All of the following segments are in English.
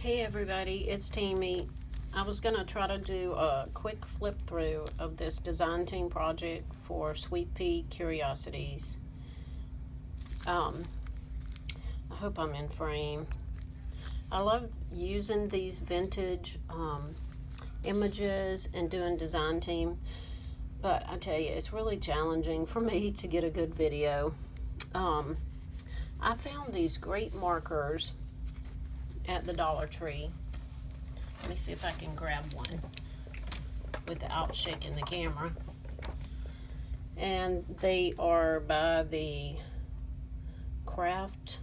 Hey everybody, it's Tammy. I was going to try to do a quick flip through of this design team project for SweetPeaCuriosities. I hope I'm in frame. I love using these vintage images and doing design team, but I tell you, it's really challenging for me to get a good video. I found these great markers at the Dollar Tree. Let me see if I can grab one without shaking the camera. And they are by the Craft.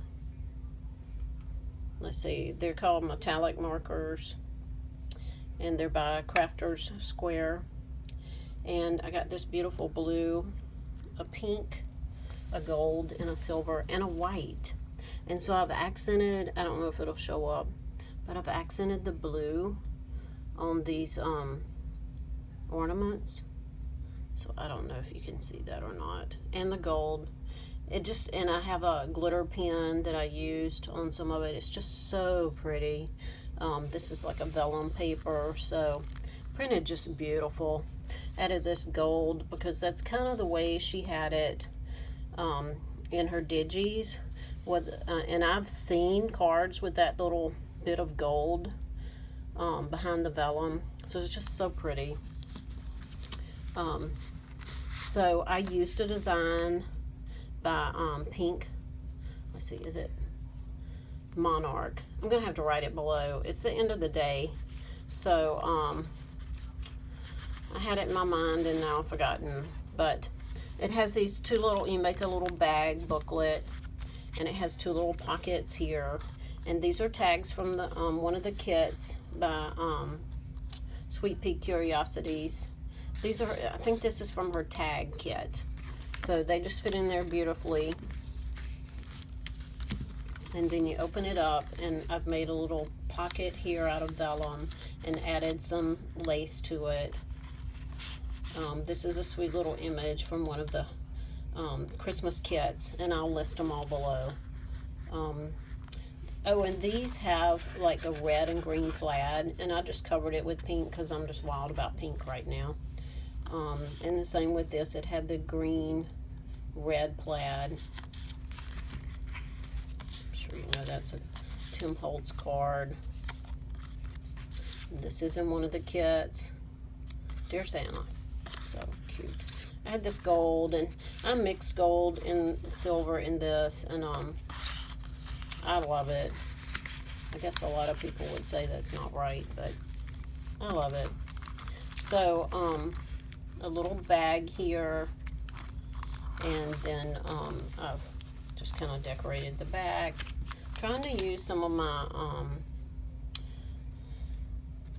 Let's see, they're called metallic markers, and they're by Crafter's Square. And I got this beautiful blue, a pink, a gold, and a silver, and a white. And so I've accented, I don't know if it'll show up, but I've accented the blue on these ornaments. So I don't know if you can see that or not. And the gold. And I have a glitter pen that I used on some of it. It's just so pretty. This is like a vellum paper, so printed just beautiful. Added this gold because that's kind of the way she had it in her digis. And I've seen cards with that little bit of gold behind the vellum, so it's just so pretty. So I used a design by pink. Let's see, is it Monarch? I'm gonna have to write it below. It's the end of the day, so I had it in my mind and now I've forgotten. But it has these two little, you make a little bag booklet, and it has two little pockets here, and these are tags from the one of the kits by SweetPeaCuriosities. These are, I think this is from her tag kit, so they just fit in there beautifully. And then you open it up, and I've made a little pocket here out of vellum and added some lace to it. This is a sweet little image from one of the Christmas kits, and I'll list them all below. Oh, and these have like a red and green plaid, and I just covered it with pink because I'm just wild about pink right now. And the same with this, it had the green red plaid. I'm sure you know that's a Tim Holtz card. This is in one of the kits. Dear Santa, so cute. I had this gold, and I mixed gold and silver in this, and I love it. I guess a lot of people would say that's not right, but I love it. So a little bag here, and then I've just kind of decorated the back, trying to use some of my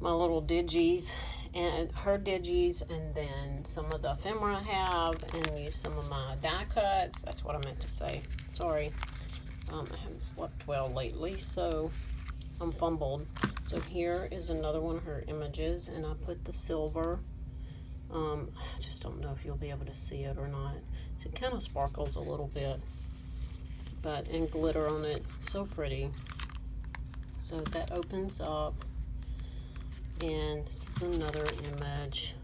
my little digis and her digis, and then some of the ephemera I have, and use some of my die cuts. That's what I meant to say. Sorry. I haven't slept well lately, so I'm fumbled. So here is another one of her images, and I put the silver. I just don't know if you'll be able to see it or not. So it kind of sparkles a little bit, and glitter on it. So pretty. So that opens up. And this is another image.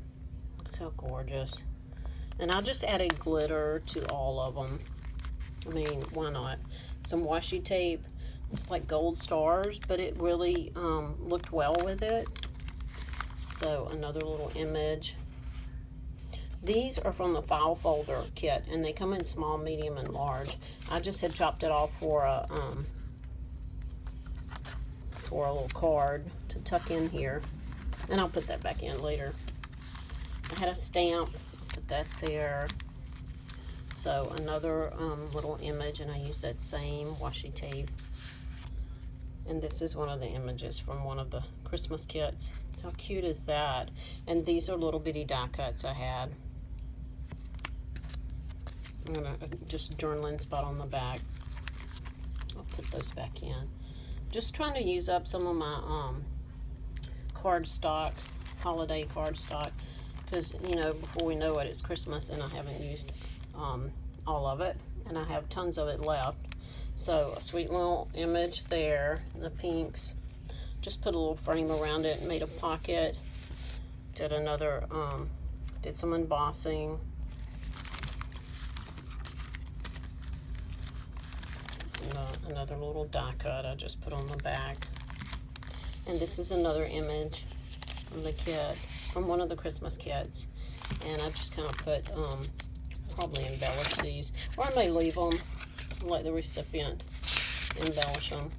Look how gorgeous. And I just added glitter to all of them. I mean, why not? Some washi tape. It's like gold stars, but it really looked well with it. So another little image. These are from the file folder kit, and they come in small, medium, and large. I just had chopped it off for a little card to tuck in here. And I'll put that back in later. I had a stamp, put that there. So another little image, and I used that same washi tape. And this is one of the images from one of the Christmas kits. How cute is that? And these are little bitty die cuts I had. I'm gonna just journaling spot on the back. I'll put those back in. Just trying to use up some of my cardstock, holiday cardstock, because you know, before we know it, it's Christmas, and I haven't used all of it, and I have tons of it left. So a sweet little image there, the pinks. just put a little frame around it and made a pocket. Did another, did some embossing. And another little die cut I just put on the back. And this is another image from the kit, from one of the Christmas kits. And I just kind of put, probably embellish these. Or I may leave them, let the recipient embellish them.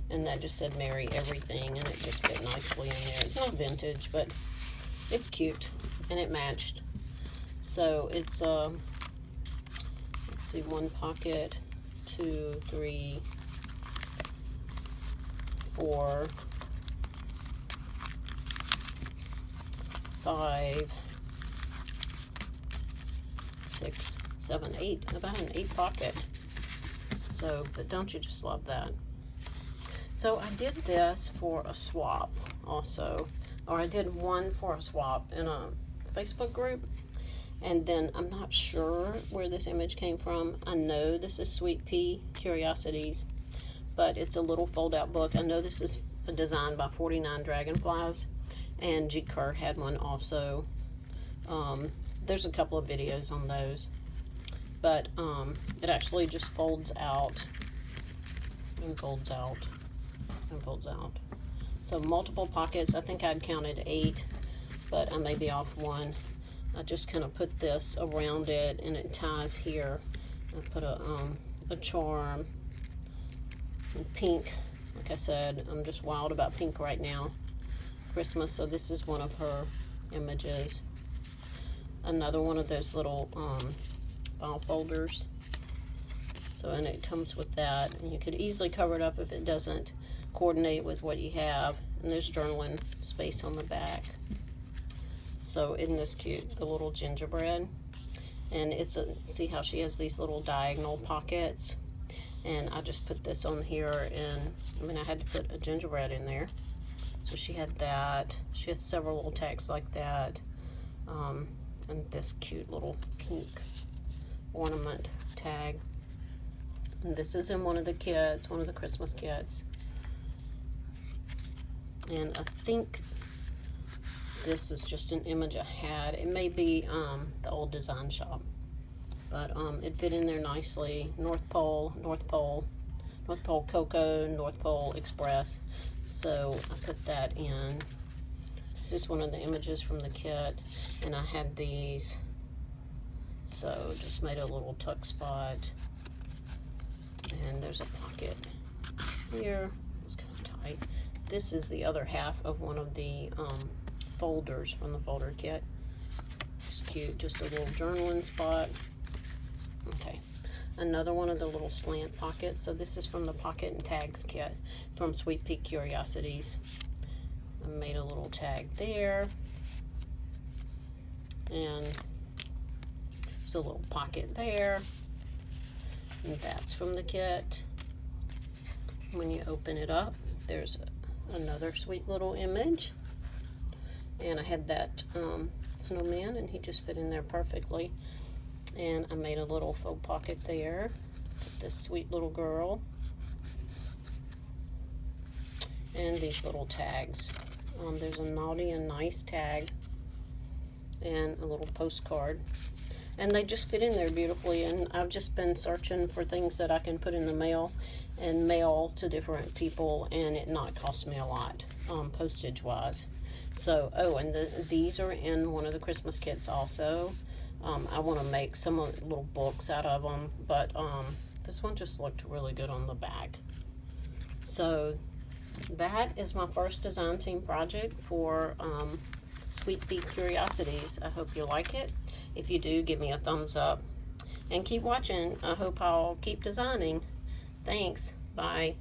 And that just said Merry Everything, and it just fit nicely in there. It's not vintage, but it's cute, and it matched. So it's, let's see, 1 pocket, 2, 3, 4, 5, 6, 7, 8, about an 8 pocket. So, but don't you just love that? So I did this for a swap also, or I did one for a swap in a Facebook group, and then I'm not sure where this image came from. I know this is SweetPeaCuriosities, but it's a little fold-out book. I know this is a design by 49 Dragonflies, and G. Kerr had one also. There's a couple of videos on those, but it actually just folds out and folds out and folds out. So multiple pockets. I think I'd counted 8, but I may be off 1. I just kind of put this around it, and it ties here. I put a charm in pink. Like I said, I'm just wild about pink right now. Christmas, so this is one of her images. Another one of those little file folders. So, and it comes with that, and you could easily cover it up if it doesn't coordinate with what you have. And there's journaling space on the back. So isn't this cute, the little gingerbread? And it's a, see how she has these little diagonal pockets, and I just put this on here, and I mean I had to put a gingerbread in there. So she had that. She has several little tags like that, and this cute little pink ornament tag. And this is in one of the kits, one of the Christmas kits. And I think this is just an image I had. It may be the old design shop, but it fit in there nicely. North Pole, North Pole, North Pole Cocoa, North Pole Express. So I put that in. This is one of the images from the kit, and I had these. So just made a little tuck spot, and there's a pocket here. It's kind of tight. This is the other half of one of the folders from the folder kit. It's cute, just a little journaling spot. Okay, another one of the little slant pockets. So this is from the Pocket and Tags kit from SweetPeaCuriosities. I made a little tag there, and there's a little pocket there, and that's from the kit. When you open it up, there's another sweet little image, and I had that snowman, and he just fit in there perfectly. And I made a little faux pocket there, this sweet little girl, and these little tags. There's a naughty and nice tag and a little postcard, and they just fit in there beautifully. And I've just been searching for things that I can put in the mail and mail to different people, and it not cost me a lot postage wise. So and these are in one of the Christmas kits also. I want to make some little books out of them, but this one just looked really good on the back. So that is my first design team project for SweetPeaCuriosities. I hope you like it. If you do, give me a thumbs up and keep watching. I hope I'll keep designing. Thanks. Bye.